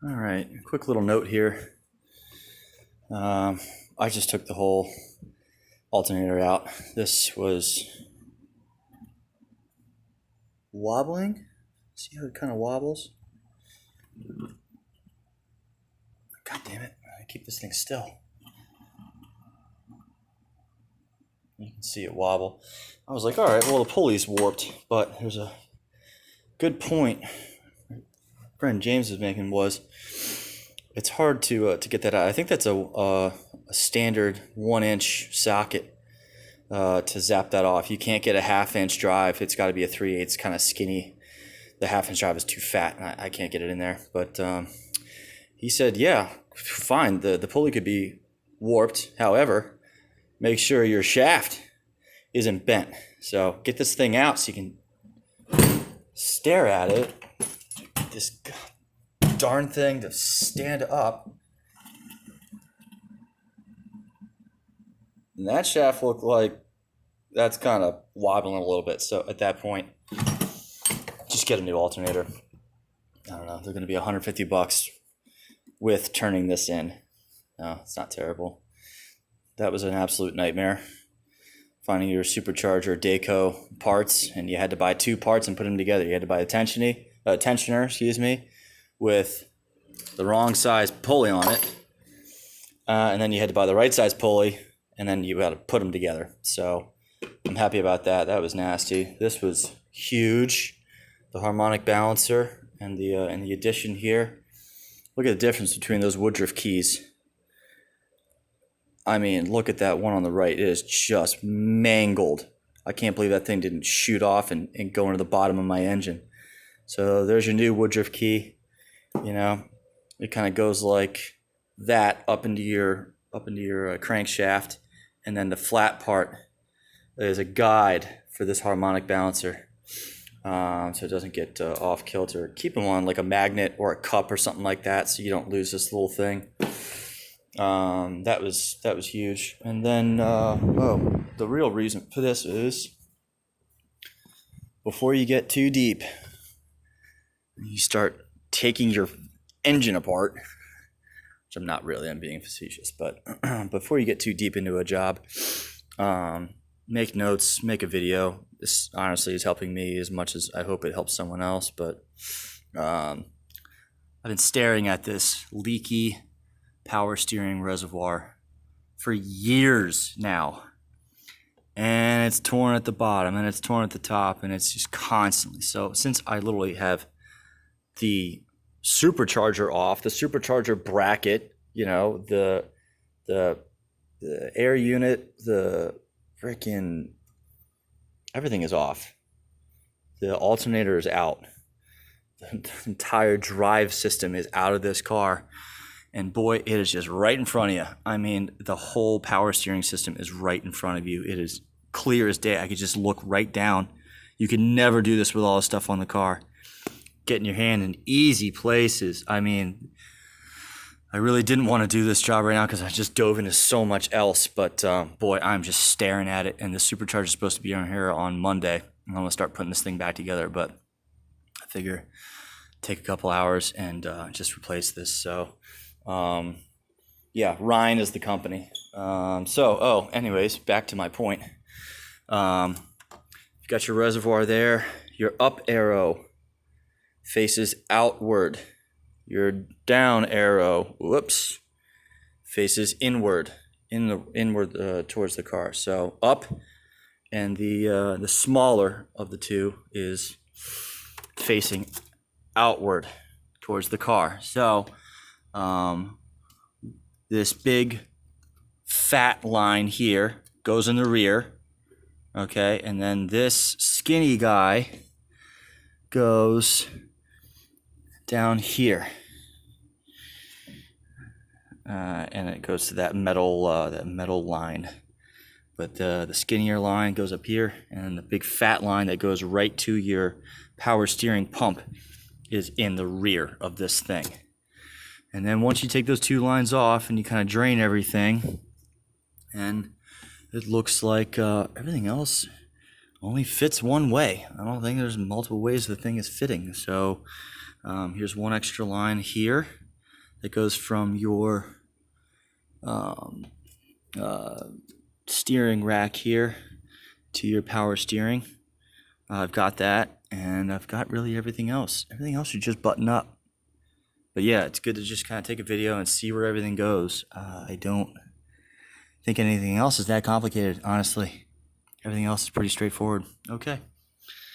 All right, quick little note here. I just took the whole alternator out. This was wobbling. See how it kind of wobbles? God damn it, I keep this thing still. You can see it wobble. I was like, all right, well, the pulley's warped, but there's a good point friend James was making was it's hard to get that out. I think that's a standard 1-inch socket to zap that off. You can't get a 1/2-inch drive. It's got to be a 3/8 kind of skinny. The 1/2-inch drive is too fat, and I can't get it in there. But he said, yeah, fine. The pulley could be warped. However, make sure your shaft isn't bent. So get this thing out so you can stare at it. Get this darn thing to stand up. And that shaft looked like that's kind of wobbling a little bit. So at that point, just get a new alternator. I don't know. They're going to be $150 with turning this in. No, it's not terrible. That was an absolute nightmare. Finding your supercharger Dayco parts, and you had to buy 2 parts and put them together. You had to buy a tensioner, with the wrong size pulley on it, and then you had to buy the right size pulley, and then you had to put them together. So I'm happy about that. That was nasty. This was huge. The harmonic balancer and the addition here. Look at the difference between those Woodruff keys. I mean, look at that one on the right. It is just mangled. I can't believe that thing didn't shoot off and go into the bottom of my engine. So there's your new Woodruff key. You know, it kind of goes like that up into your crankshaft, and then the flat part is a guide for this harmonic balancer, so it doesn't get off kilter. Keep them on like a magnet or a cup or something like that, so you don't lose this little thing. That was huge. And then the real reason for this is before you get too deep, you start taking your engine apart, which I'm not really, I'm being facetious, but before you get too deep into a job, make notes, make a video. This honestly is helping me as much as I hope it helps someone else, but I've been staring at this leaky power steering reservoir for years now, and it's torn at the bottom and it's torn at the top, and it's just constantly. So since I literally have the supercharger off, the supercharger bracket, the air unit, the freaking everything is off. The alternator is out. The entire drive system is out of this car. And boy, it is just right in front of you. I mean, the whole power steering system is right in front of you. It is clear as day. I could just look right down. You can never do this with all the stuff on the car. Getting your hand in easy places. I mean, I really didn't want to do this job right now because I just dove into so much else. But boy, I'm just staring at it. And the supercharger is supposed to be on here on Monday. I'm going to start putting this thing back together. But I figure take a couple hours and just replace this. So yeah, Rhine is the company. Anyways, back to my point. You got your reservoir there. Your up arrow faces outward. Your down arrow, faces inward, towards the car. So up, and the smaller of the two is facing outward towards the car. So this big fat line here goes in the rear, okay, and then this skinny guy goes down here, and it goes to that metal line. But the skinnier line goes up here, and the big fat line that goes right to your power steering pump is in the rear of this thing. And then once you take those 2 lines off and you kind of drain everything, and it looks like everything else only fits one way. I don't think there's multiple ways the thing is fitting. So here's one extra line here, that goes from your steering rack here to your power steering. I've got that, and I've got really everything else. Everything else should just button up. But yeah, it's good to just kind of take a video and see where everything goes. I don't think anything else is that complicated, honestly. Everything else is pretty straightforward. Okay.